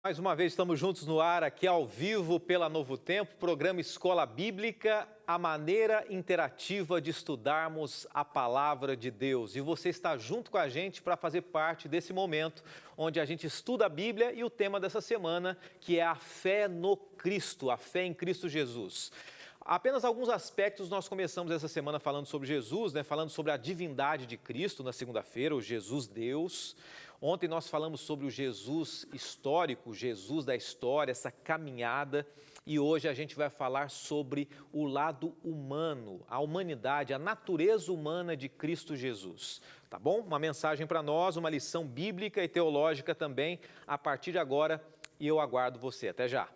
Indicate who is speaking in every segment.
Speaker 1: Mais uma vez estamos juntos no ar, aqui ao vivo pela Novo Tempo, programa Escola Bíblica, a maneira interativa de estudarmos a Palavra de Deus. E você está junto com a gente para fazer parte desse momento, onde a gente estuda a Bíblia e o tema dessa semana, que é a fé no Cristo, a fé em Cristo Jesus. Apenas alguns aspectos nós começamos essa semana falando sobre Jesus, falando sobre a divindade de Cristo na segunda-feira, o Jesus Deus. Ontem nós falamos sobre o Jesus histórico, o Jesus da história, essa caminhada. E hoje a gente vai falar sobre o lado humano, a humanidade, a natureza humana de Cristo Jesus. Tá bom? Uma mensagem para nós, uma lição bíblica e teológica também a partir de agora. E eu aguardo você. Até já!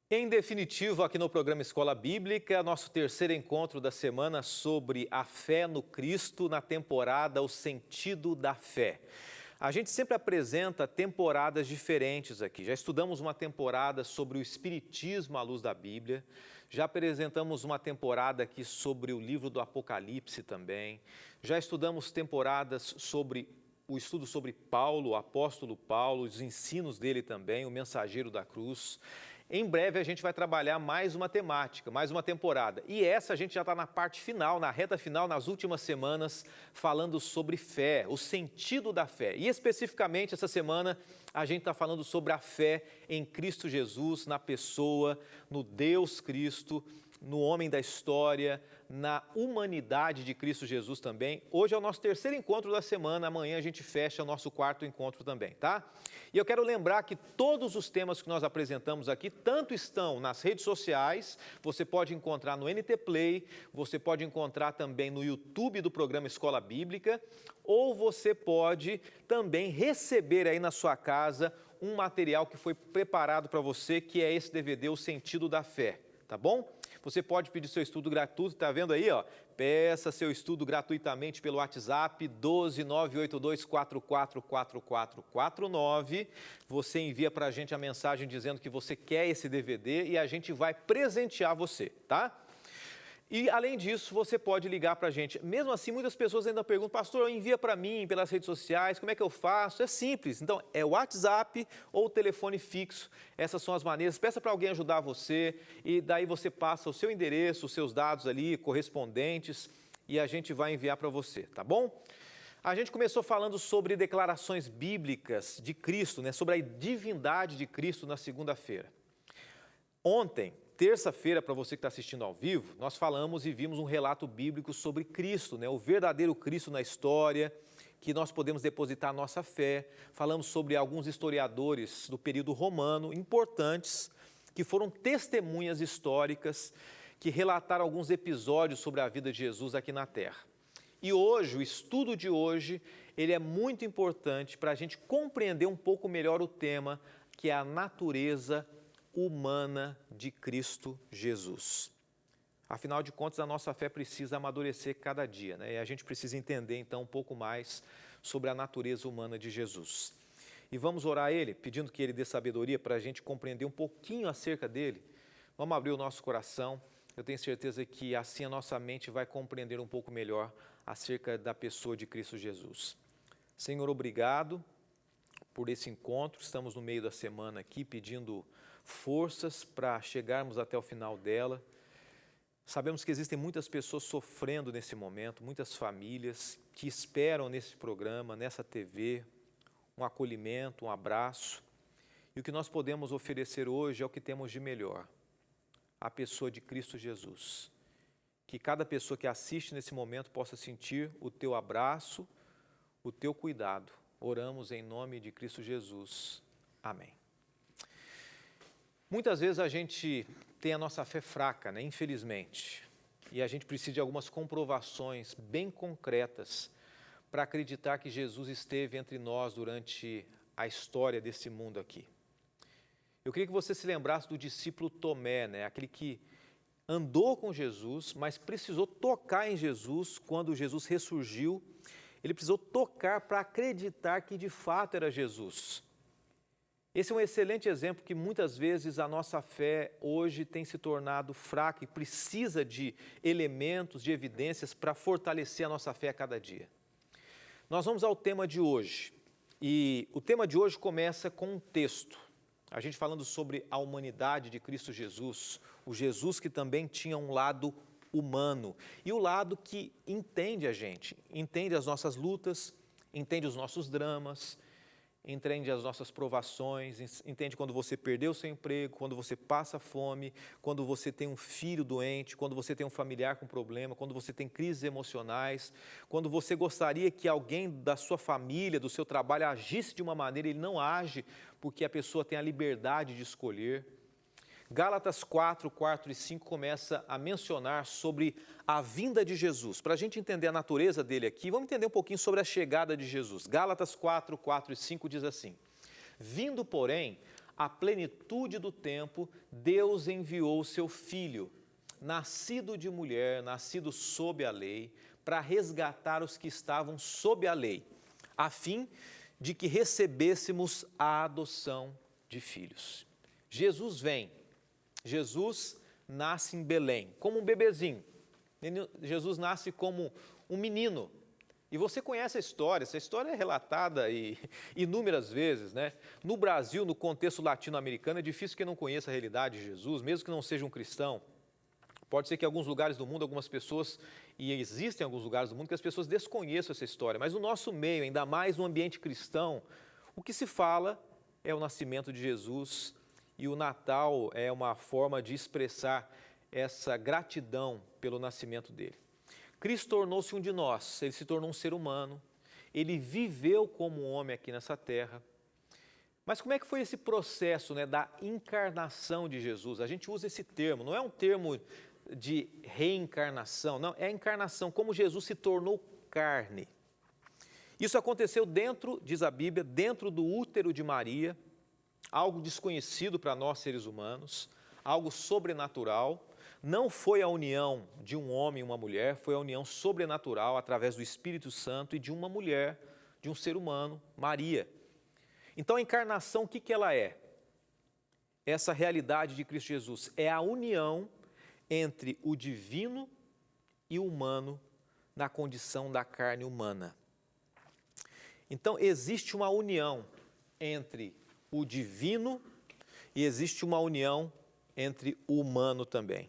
Speaker 1: Em definitivo, aqui no programa Escola Bíblica, nosso terceiro encontro da semana sobre a fé no Cristo na temporada O Sentido da Fé. A gente sempre apresenta temporadas diferentes aqui. Já estudamos uma temporada sobre o Espiritismo à luz da Bíblia, já apresentamos uma temporada aqui sobre o livro do Apocalipse também, já estudamos temporadas sobre o estudo sobre Paulo, o apóstolo Paulo, os ensinos dele também, o mensageiro da cruz. Em breve a gente vai trabalhar mais uma temática, mais uma temporada. E essa a gente já está na parte final, na reta final, nas últimas semanas, falando sobre fé, o sentido da fé. E especificamente essa semana a gente está falando sobre a fé em Cristo Jesus, na pessoa, no Deus Cristo, no homem da história, na humanidade de Cristo Jesus também. Hoje é o nosso terceiro encontro da semana, amanhã a gente fecha o nosso quarto encontro também, tá? E eu quero lembrar que todos os temas que nós apresentamos aqui, tanto estão nas redes sociais, você pode encontrar no NT Play, você pode encontrar também no YouTube do programa Escola Bíblica, ou você pode também receber aí na sua casa um material que foi preparado para você, que é esse DVD, O Sentido da Fé, tá bom? Você pode pedir seu estudo gratuito, tá vendo aí, ó? Peça seu estudo gratuitamente pelo WhatsApp 12982444449. Você envia para a gente a mensagem dizendo que você quer esse DVD e a gente vai presentear você, tá? E, além disso, você pode ligar para a gente. Mesmo assim, muitas pessoas ainda perguntam, pastor, envia para mim pelas redes sociais, como é que eu faço? É simples. Então, é o WhatsApp ou o telefone fixo. Essas são as maneiras. Peça para alguém ajudar você e daí você passa o seu endereço, os seus dados ali, correspondentes, e a gente vai enviar para você, tá bom? A gente começou falando sobre declarações bíblicas de Cristo, sobre a divindade de Cristo na segunda-feira. Ontem, terça-feira, para você que está assistindo ao vivo, nós falamos e vimos um relato bíblico sobre Cristo, o verdadeiro Cristo na história, que nós podemos depositar nossa fé. Falamos sobre alguns historiadores do período romano, importantes, que foram testemunhas históricas, que relataram alguns episódios sobre a vida de Jesus aqui na Terra. E hoje, o estudo de hoje, ele é muito importante para a gente compreender um pouco melhor o tema, que é a natureza humana de Cristo Jesus. Afinal de contas, a nossa fé precisa amadurecer cada dia, E a gente precisa entender, então, um pouco mais sobre a natureza humana de Jesus. E vamos orar a Ele, pedindo que Ele dê sabedoria para a gente compreender um pouquinho acerca dEle. Vamos abrir o nosso coração. Eu tenho certeza que assim a nossa mente vai compreender um pouco melhor acerca da pessoa de Cristo Jesus. Senhor, obrigado por esse encontro. Estamos no meio da semana aqui pedindo forças para chegarmos até o final dela. Sabemos que existem muitas pessoas sofrendo nesse momento, muitas famílias que esperam nesse programa, nessa TV, um acolhimento, um abraço. E o que nós podemos oferecer hoje é o que temos de melhor, a pessoa de Cristo Jesus. Que cada pessoa que assiste nesse momento possa sentir o teu abraço, o teu cuidado. Oramos em nome de Cristo Jesus. Amém. Muitas vezes a gente tem a nossa fé fraca, infelizmente, e a gente precisa de algumas comprovações bem concretas para acreditar que Jesus esteve entre nós durante a história desse mundo aqui. Eu queria que você se lembrasse do discípulo Tomé, né? Aquele que andou com Jesus, mas precisou tocar em Jesus quando Jesus ressurgiu. Ele precisou tocar para acreditar que de fato era Jesus. Esse é um excelente exemplo que muitas vezes a nossa fé hoje tem se tornado fraca e precisa de elementos, de evidências para fortalecer a nossa fé a cada dia. Nós vamos ao tema de hoje e o tema de hoje começa com um texto. A gente falando sobre a humanidade de Cristo Jesus, o Jesus que também tinha um lado humano e o lado que entende a gente, entende as nossas lutas, entende os nossos dramas, entende as nossas provações, entende quando você perdeu seu emprego, quando você passa fome, quando você tem um filho doente, quando você tem um familiar com problema, quando você tem crises emocionais, quando você gostaria que alguém da sua família, do seu trabalho agisse de uma maneira e ele não age porque a pessoa tem a liberdade de escolher. Gálatas 4 e 5 começa a mencionar sobre a vinda de Jesus. Para a gente entender a natureza dele aqui, vamos entender um pouquinho sobre a chegada de Jesus. Gálatas 4 e 5 diz assim: vindo, porém, a plenitude do tempo, Deus enviou o seu Filho, nascido de mulher, nascido sob a lei, para resgatar os que estavam sob a lei, a fim de que recebêssemos a adoção de filhos. Jesus vem. Jesus nasce em Belém, como um bebezinho. Jesus nasce como um menino. E você conhece a história, essa história é relatada inúmeras vezes, né? No Brasil, no contexto latino-americano, é difícil que não conheça a realidade de Jesus, mesmo que não seja um cristão. Pode ser que em alguns lugares do mundo, algumas pessoas, e existem alguns lugares do mundo, que as pessoas desconheçam essa história. Mas no nosso meio, ainda mais no ambiente cristão, o que se fala é o nascimento de Jesus. E o Natal é uma forma de expressar essa gratidão pelo nascimento dele. Cristo tornou-se um de nós, ele se tornou um ser humano, ele viveu como um homem aqui nessa terra. Mas como é que foi esse processo, né, da encarnação de Jesus? A gente usa esse termo, não é um termo de reencarnação, não, é a encarnação, como Jesus se tornou carne. Isso aconteceu dentro, diz a Bíblia, dentro do útero de Maria, algo desconhecido para nós seres humanos, algo sobrenatural. Não foi a união de um homem e uma mulher, foi a união sobrenatural através do Espírito Santo e de uma mulher, de um ser humano, Maria. Então a encarnação, o que ela é? Essa realidade de Cristo Jesus é a união entre o divino e o humano na condição da carne humana. Então existe uma união entre o divino e existe uma união entre o humano também.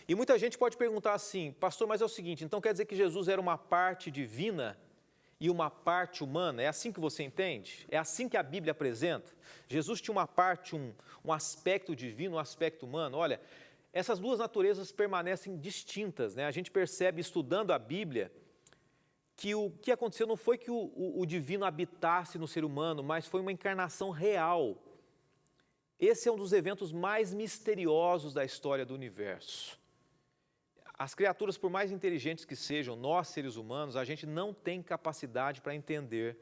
Speaker 1: E muita gente pode perguntar assim: pastor, mas é o seguinte, então quer dizer que Jesus era uma parte divina e uma parte humana? É assim que você entende? É assim que a Bíblia apresenta? Jesus tinha uma parte, um aspecto divino, um aspecto humano? Olha, essas duas naturezas permanecem distintas, né? A gente percebe estudando a Bíblia que o que aconteceu não foi que o divino habitasse no ser humano, mas foi uma encarnação real. Esse é um dos eventos mais misteriosos da história do universo. As criaturas, por mais inteligentes que sejam, nós seres humanos, a gente não tem capacidade para entender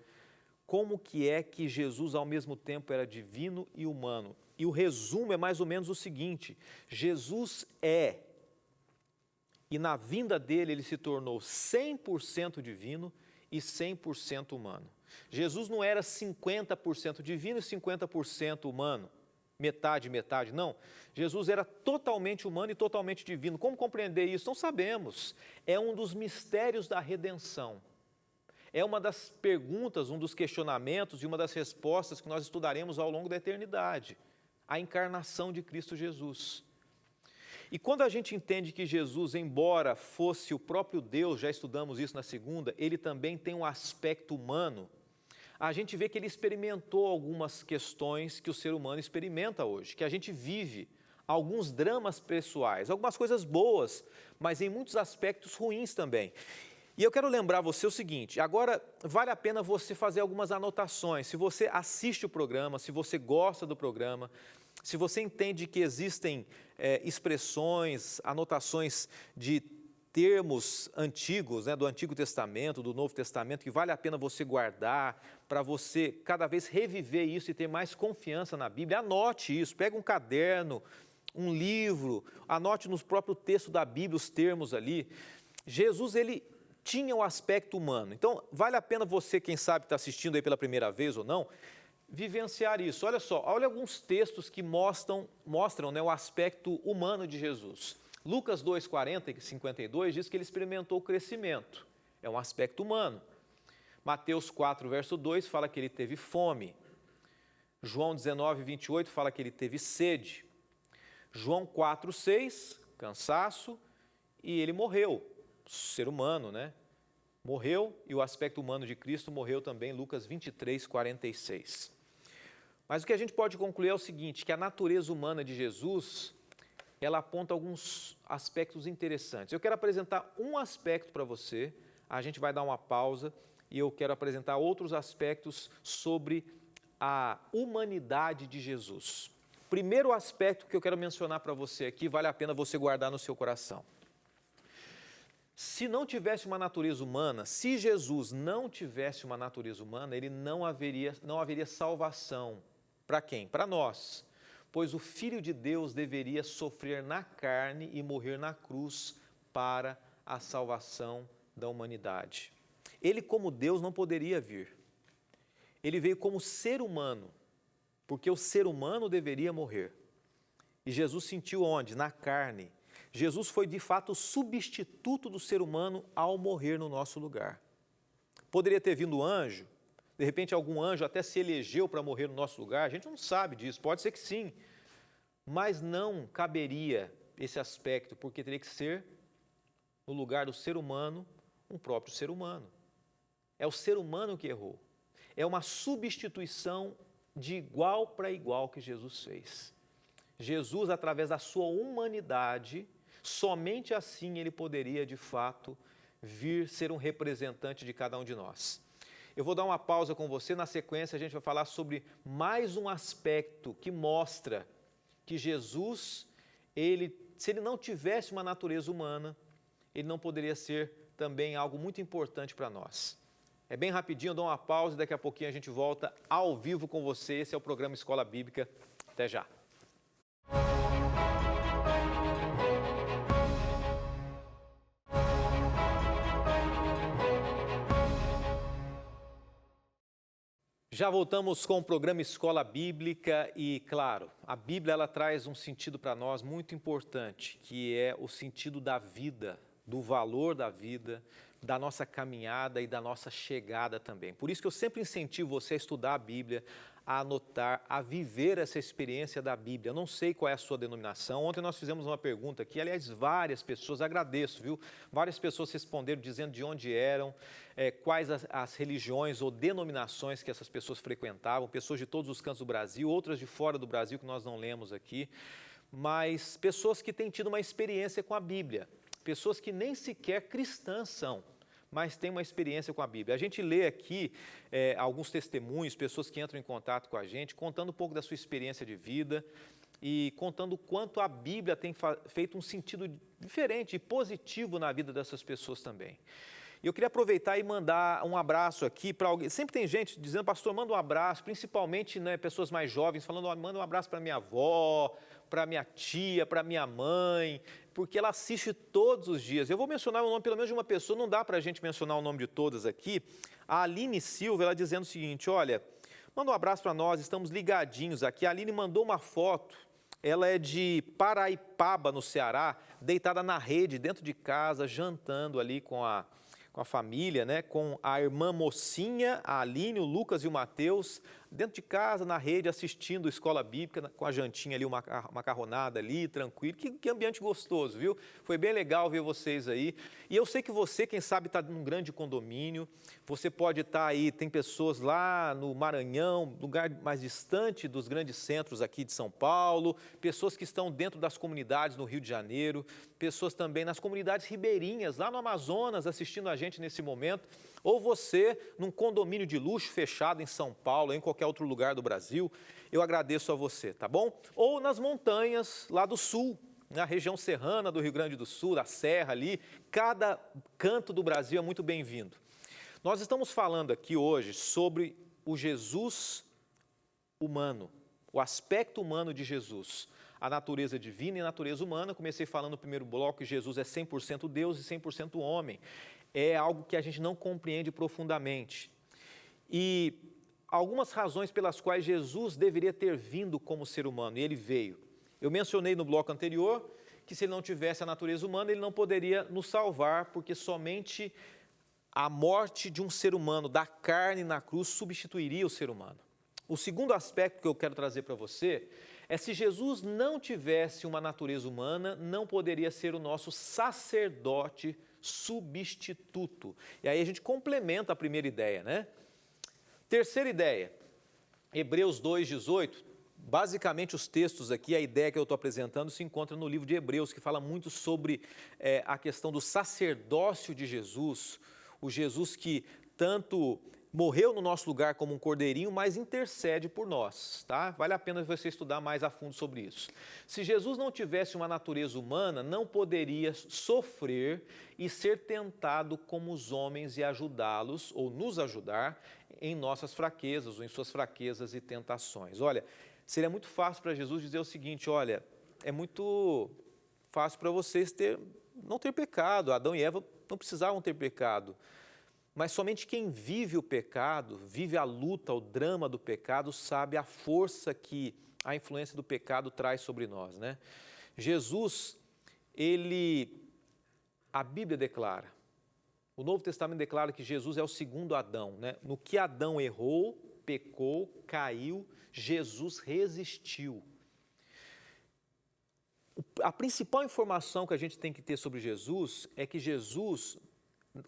Speaker 1: como que é que Jesus ao mesmo tempo era divino e humano. E o resumo é mais ou menos o seguinte: Jesus é. E na vinda dele, ele se tornou 100% divino e 100% humano. Jesus não era 50% divino e 50% humano, metade, não. Jesus era totalmente humano e totalmente divino. Como compreender isso? Não sabemos. É um dos mistérios da redenção. É uma das perguntas, um dos questionamentos e uma das respostas que nós estudaremos ao longo da eternidade. A encarnação de Cristo Jesus. E quando a gente entende que Jesus, embora fosse o próprio Deus, já estudamos isso na segunda, ele também tem um aspecto humano, a gente vê que ele experimentou algumas questões que o ser humano experimenta hoje, que a gente vive, alguns dramas pessoais, algumas coisas boas, mas em muitos aspectos ruins também. E eu quero lembrar você o seguinte: agora vale a pena você fazer algumas anotações. Se você assiste o programa, se você gosta do programa, se você entende que existem expressões, anotações de termos antigos, né, do Antigo Testamento, do Novo Testamento, que vale a pena você guardar, para você cada vez reviver isso e ter mais confiança na Bíblia. Anote isso, pega um caderno, um livro, anote no próprio texto da Bíblia os termos ali. Jesus, ele tinha o aspecto humano. Então, vale a pena você, quem sabe está assistindo aí pela primeira vez ou não, vivenciar isso. Olha só, olha alguns textos que mostram né, o aspecto humano de Jesus. Lucas 2, 40 e 52 diz que ele experimentou o crescimento. É um aspecto humano. Mateus 4, verso 2 fala que ele teve fome. João 19, 28 fala que ele teve sede. João 4, 6, cansaço, e ele morreu. Ser humano, né? Morreu, e o aspecto humano de Cristo morreu também, Lucas 23, 46. Mas o que a gente pode concluir é o seguinte, que a natureza humana de Jesus, ela aponta alguns aspectos interessantes. Eu quero apresentar um aspecto para você, a gente vai dar uma pausa, e eu quero apresentar outros aspectos sobre a humanidade de Jesus. Primeiro aspecto que eu quero mencionar para você aqui, vale a pena você guardar no seu coração. Se não tivesse uma natureza humana, se Jesus não tivesse uma natureza humana, ele não haveria salvação. Para quem? Para nós. Pois o Filho de Deus deveria sofrer na carne e morrer na cruz para a salvação da humanidade. Ele, como Deus, não poderia vir. Ele veio como ser humano, porque o ser humano deveria morrer. E Jesus sentiu onde? Na carne. Jesus foi, de fato, o substituto do ser humano ao morrer no nosso lugar. Poderia ter vindo anjo, de repente algum anjo até se elegeu para morrer no nosso lugar, a gente não sabe disso, pode ser que sim, mas não caberia esse aspecto, porque teria que ser, no lugar do ser humano, um próprio ser humano. É o ser humano que errou. É uma substituição de igual para igual que Jesus fez. Jesus, através da sua humanidade, somente assim ele poderia, de fato, vir ser um representante de cada um de nós. Eu vou dar uma pausa com você, na sequência a gente vai falar sobre mais um aspecto que mostra que Jesus, se ele não tivesse uma natureza humana, ele não poderia ser também algo muito importante para nós. É bem rapidinho, eu dou uma pausa e daqui a pouquinho a gente volta ao vivo com você. Esse é o programa Escola Bíblica. Até já. Já voltamos com o programa Escola Bíblica e, claro, a Bíblia ela traz um sentido para nós muito importante, que é o sentido da vida, do valor da vida, da nossa caminhada e da nossa chegada também. Por isso que eu sempre incentivo você a estudar a Bíblia, a anotar, a viver essa experiência da Bíblia. Eu não sei qual é a sua denominação. Ontem nós fizemos uma pergunta aqui, aliás, várias pessoas, agradeço, viu? Várias pessoas responderam dizendo de onde eram, quais as religiões ou denominações que essas pessoas frequentavam, pessoas de todos os cantos do Brasil, outras de fora do Brasil que nós não lemos aqui, mas pessoas que têm tido uma experiência com a Bíblia. Pessoas que nem sequer cristãs são, mas têm uma experiência com a Bíblia. A gente lê aqui alguns testemunhos, pessoas que entram em contato com a gente, contando um pouco da sua experiência de vida e contando o quanto a Bíblia tem feito um sentido diferente e positivo na vida dessas pessoas também. E eu queria aproveitar e mandar um abraço aqui para alguém. Sempre tem gente dizendo, pastor, manda um abraço, principalmente pessoas mais jovens, falando, manda um abraço para minha avó, para minha tia, para minha mãe, porque ela assiste todos os dias. Eu vou mencionar o nome pelo menos de uma pessoa, não dá para a gente mencionar o nome de todas aqui. A Aline Silva, ela dizendo o seguinte, olha, manda um abraço para nós, estamos ligadinhos aqui. A Aline mandou uma foto, ela é de Paraipaba, no Ceará, deitada na rede, dentro de casa, jantando ali com a família, né? Com a irmã mocinha, a Aline, o Lucas e o Mateus, dentro de casa, na rede, assistindo Escola Bíblica, com a jantinha ali, uma macarronada ali, tranquilo. Que ambiente gostoso, viu? Foi bem legal ver vocês aí. E eu sei que você, quem sabe, está num grande condomínio, você pode estar aí, tem pessoas lá no Maranhão, lugar mais distante dos grandes centros aqui de São Paulo, pessoas que estão dentro das comunidades no Rio de Janeiro, pessoas também nas comunidades ribeirinhas, lá no Amazonas, assistindo a gente nesse momento, ou você num condomínio de luxo fechado em São Paulo, ou em qualquer outro lugar do Brasil, eu agradeço a você, tá bom? Ou nas montanhas lá do sul, Na região serrana do Rio Grande do Sul, a serra ali, cada canto do Brasil é muito bem-vindo. Nós estamos falando aqui hoje sobre o Jesus humano, o aspecto humano de Jesus, a natureza divina e a natureza humana. Comecei falando no primeiro bloco que Jesus é 100% Deus e 100% homem. É algo que a gente não compreende profundamente. E algumas razões pelas quais Jesus deveria ter vindo como ser humano, e ele veio. Eu mencionei no bloco anterior que se ele não tivesse a natureza humana, ele não poderia nos salvar, porque somente a morte de um ser humano, da carne na cruz, substituiria o ser humano. O segundo aspecto que eu quero trazer para você é: se Jesus não tivesse uma natureza humana, não poderia ser o nosso sacerdote substituto. E aí a gente complementa a primeira ideia, né? Terceira ideia, Hebreus 2,18. Basicamente, os textos aqui, a ideia que eu estou apresentando se encontra no livro de Hebreus, que fala muito sobre a questão do sacerdócio de Jesus, o Jesus que tanto morreu no nosso lugar como um cordeirinho, mas intercede por nós, tá? Vale a pena você estudar mais a fundo sobre isso. Se Jesus não tivesse uma natureza humana, não poderia sofrer e ser tentado como os homens e ajudá-los, ou nos ajudar, em nossas fraquezas, ou em suas fraquezas e tentações. Olha, seria muito fácil para Jesus dizer o seguinte: olha, é muito fácil para vocês não ter pecado. Adão e Eva não precisavam ter pecado. Mas somente quem vive o pecado, vive a luta, o drama do pecado, sabe a força que a influência do pecado traz sobre nós, né? Jesus, a Bíblia declara, o Novo Testamento declara que Jesus é o segundo Adão, né? No que Adão errou, pecou, caiu, Jesus resistiu. A principal informação que a gente tem que ter sobre Jesus é que Jesus,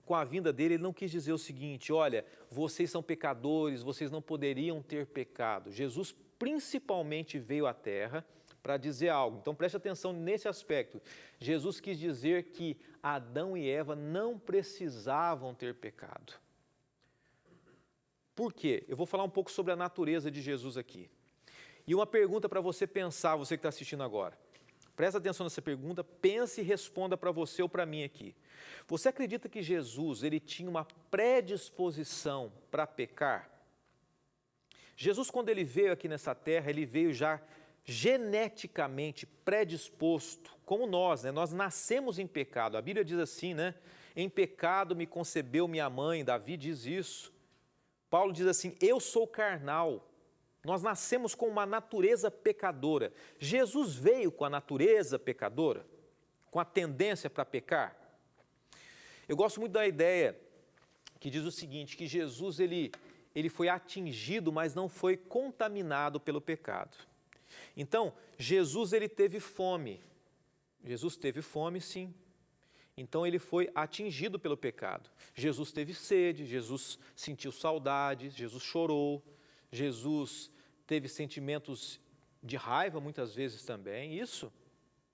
Speaker 1: com a vinda dele, ele não quis dizer o seguinte: olha, vocês são pecadores, vocês não poderiam ter pecado. Jesus principalmente veio à Terra para dizer algo. Então preste atenção nesse aspecto. Jesus quis dizer que Adão e Eva não precisavam ter pecado. Por quê? Eu vou falar um pouco sobre a natureza de Jesus aqui. E uma pergunta para você pensar, você que está assistindo agora. Presta atenção nessa pergunta, pense e responda para você ou para mim aqui. Você acredita que Jesus, ele tinha uma predisposição para pecar? Jesus, quando ele veio aqui nessa terra, ele veio já geneticamente predisposto, como nós, né? Nós nascemos em pecado. A Bíblia diz assim, né? Em pecado me concebeu minha mãe. Davi diz isso. Paulo diz assim: eu sou carnal. Nós nascemos com uma natureza pecadora. Jesus veio com a natureza pecadora, com a tendência para pecar. Eu gosto muito da ideia que diz o seguinte, que Jesus ele foi atingido, mas não foi contaminado pelo pecado. Então, Jesus ele teve fome. Jesus teve fome, sim. Então, ele foi atingido pelo pecado. Jesus teve sede, Jesus sentiu saudade, Jesus chorou. Jesus teve sentimentos de raiva muitas vezes também, isso,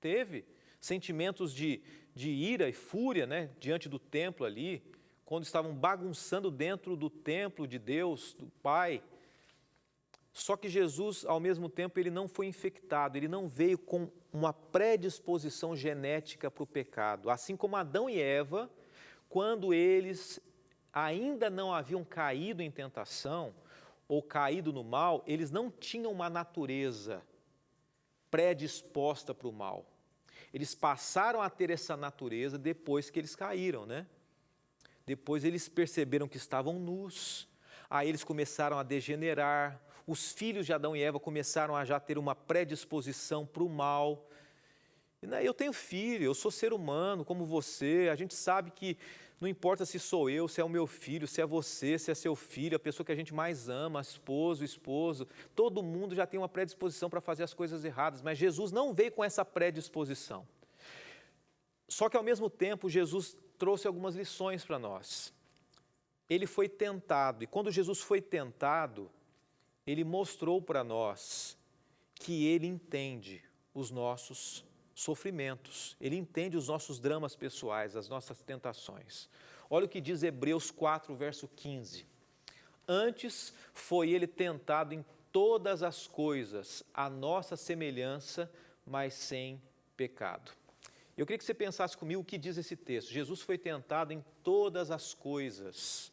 Speaker 1: teve sentimentos de ira e fúria, né, diante do templo ali, quando estavam bagunçando dentro do templo de Deus, do Pai. Só que Jesus, ao mesmo tempo, ele não foi infectado, ele não veio com uma predisposição genética para o pecado, assim como Adão e Eva, quando eles ainda não haviam caído em tentação, ou caído no mal, eles não tinham uma natureza predisposta para o mal. Eles passaram a ter essa natureza depois que eles caíram, né? Depois eles perceberam que estavam nus, aí eles começaram a degenerar, os filhos de Adão e Eva começaram a já ter uma predisposição para o mal. Eu tenho filho, eu sou ser humano como você, a gente sabe que não importa se sou eu, se é o meu filho, se é você, se é seu filho, a pessoa que a gente mais ama, esposo, todo mundo já tem uma predisposição para fazer as coisas erradas, mas Jesus não veio com essa predisposição. Só que ao mesmo tempo, Jesus trouxe algumas lições para nós. Ele foi tentado, e quando Jesus foi tentado, ele mostrou para nós que ele entende os nossos sofrimentos, ele entende os nossos dramas pessoais, as nossas tentações. Olha o que diz Hebreus 4, verso 15. Antes foi ele tentado em todas as coisas, a nossa semelhança, mas sem pecado. Eu queria que você pensasse comigo o que diz esse texto. Jesus foi tentado em todas as coisas.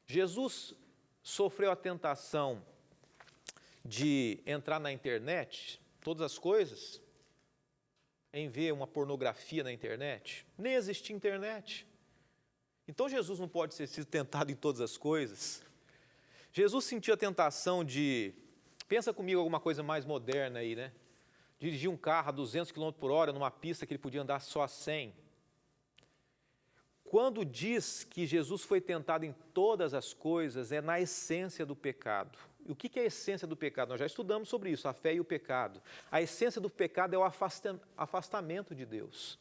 Speaker 1: Jesus sofreu a tentação de entrar na internet, todas as coisas, em ver uma pornografia na internet. Nem existia internet. Então Jesus não pode ter sido tentado em todas as coisas. Jesus sentiu a tentação de, pensa comigo alguma coisa mais moderna aí, né? Dirigir um carro a 200 km por hora numa pista que ele podia andar só a 100. Quando diz que Jesus foi tentado em todas as coisas, é na essência do pecado. E o que é a essência do pecado? Nós já estudamos sobre isso, a fé e o pecado. A essência do pecado é o afastamento de Deus.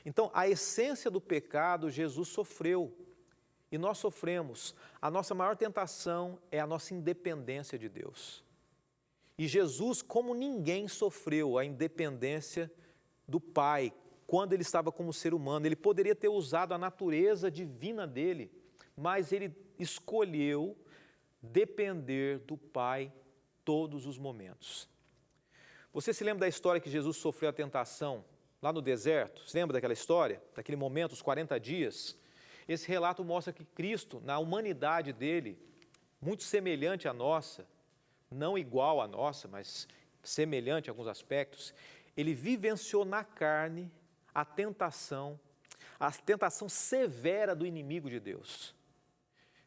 Speaker 1: Então, a essência do pecado, Jesus sofreu. E nós sofremos. A nossa maior tentação é a nossa independência de Deus. E Jesus, como ninguém, sofreu a independência do Pai quando ele estava como ser humano. Ele poderia ter usado a natureza divina dele, mas ele escolheu depender do Pai todos os momentos. Você se lembra da história que Jesus sofreu a tentação lá no deserto? Você lembra daquela história? Daquele momento, os 40 dias? Esse relato mostra que Cristo, na humanidade dele, muito semelhante à nossa, não igual à nossa, mas semelhante em alguns aspectos, ele vivenciou na carne a tentação severa do inimigo de Deus.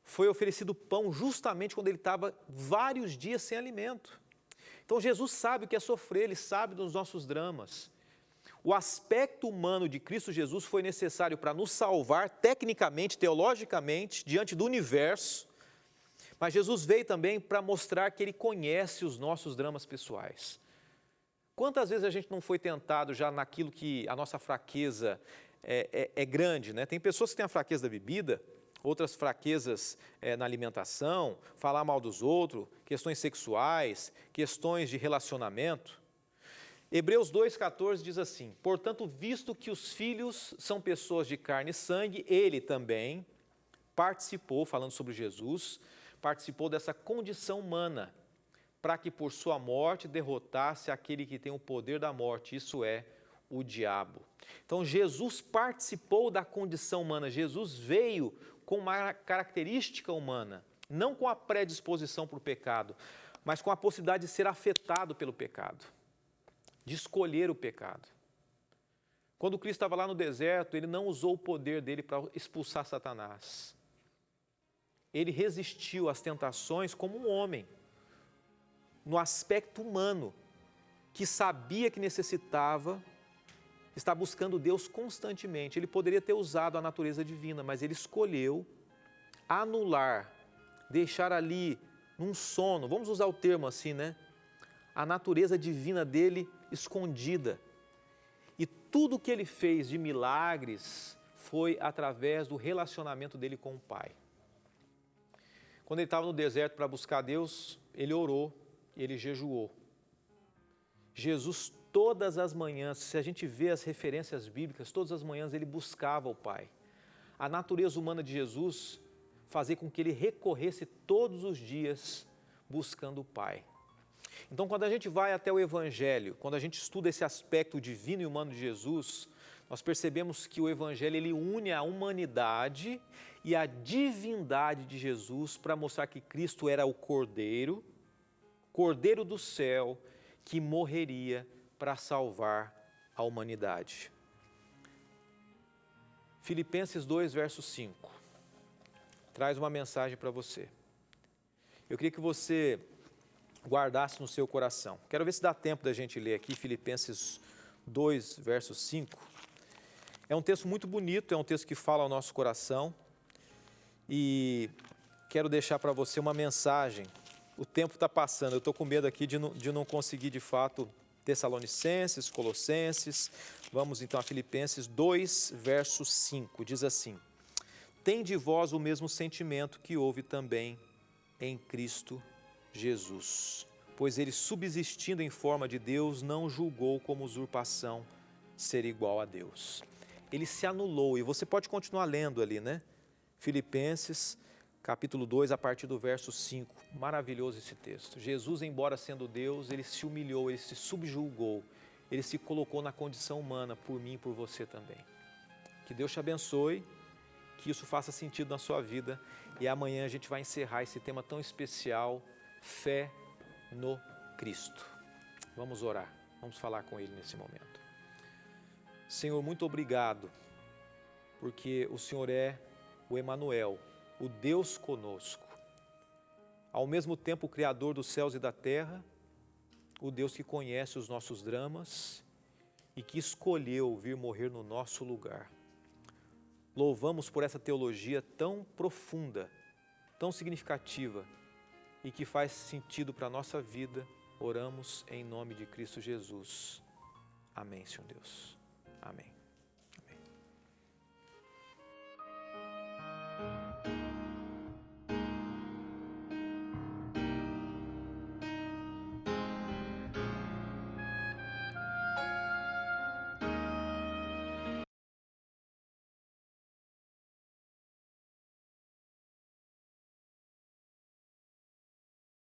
Speaker 1: Foi oferecido pão justamente quando ele estava vários dias sem alimento. Então Jesus sabe o que é sofrer, ele sabe dos nossos dramas. O aspecto humano de Cristo Jesus foi necessário para nos salvar tecnicamente, teologicamente, diante do universo, mas Jesus veio também para mostrar que ele conhece os nossos dramas pessoais. Quantas vezes a gente não foi tentado já naquilo que a nossa fraqueza é grande, né? Tem pessoas que têm a fraqueza da bebida, outras fraquezas na alimentação, falar mal dos outros, questões sexuais, questões de relacionamento. Hebreus 2,14 diz assim: portanto, visto que os filhos são pessoas de carne e sangue, ele também participou, falando sobre Jesus, participou dessa condição humana, para que por sua morte derrotasse aquele que tem o poder da morte, isso é, o diabo. Então Jesus participou da condição humana, Jesus veio com uma característica humana, não com a predisposição para o pecado, mas com a possibilidade de ser afetado pelo pecado, de escolher o pecado. Quando Cristo estava lá no deserto, ele não usou o poder dele para expulsar Satanás. Ele resistiu às tentações como um homem, no aspecto humano, que sabia que necessitava, está buscando Deus constantemente. Ele poderia ter usado a natureza divina, mas ele escolheu anular, deixar ali num sono, vamos usar o termo assim, né? A natureza divina dele escondida. E tudo o que ele fez de milagres foi através do relacionamento dele com o Pai. Quando ele estava no deserto para buscar Deus, ele orou, ele jejuou. Jesus, todas as manhãs, se a gente vê as referências bíblicas, todas as manhãs ele buscava o Pai. A natureza humana de Jesus fazia com que ele recorresse todos os dias buscando o Pai. Então, quando a gente vai até o Evangelho, quando a gente estuda esse aspecto divino e humano de Jesus, nós percebemos que o Evangelho ele une a humanidade e a divindade de Jesus para mostrar que Cristo era o Cordeiro do céu, que morreria para salvar a humanidade. Filipenses 2, verso 5, traz uma mensagem para você. Eu queria que você guardasse no seu coração. Quero ver se dá tempo da gente ler aqui Filipenses 2, verso 5. É um texto muito bonito, é um texto que fala ao nosso coração e quero deixar para você uma mensagem. O tempo está passando, eu estou com medo aqui de não conseguir de fato Tessalonicenses, Colossenses. Vamos então a Filipenses 2, verso 5, diz assim: tende vós o mesmo sentimento que houve também em Cristo Jesus, pois ele, subsistindo em forma de Deus, não julgou como usurpação ser igual a Deus. Ele se anulou, e você pode continuar lendo ali, né? Filipenses, capítulo 2, a partir do verso 5. Maravilhoso esse texto. Jesus, embora sendo Deus, ele se humilhou, ele se subjulgou. Ele se colocou na condição humana por mim e por você também. Que Deus te abençoe, que isso faça sentido na sua vida. E amanhã a gente vai encerrar esse tema tão especial, fé no Cristo. Vamos orar, vamos falar com Ele nesse momento. Senhor, muito obrigado, porque o Senhor é o Emanuel, o Deus conosco. Ao mesmo tempo o Criador dos céus e da terra, o Deus que conhece os nossos dramas e que escolheu vir morrer no nosso lugar. Louvamos por essa teologia tão profunda, tão significativa e que faz sentido para a nossa vida. Oramos em nome de Cristo Jesus. Amém, Senhor Deus. Amém.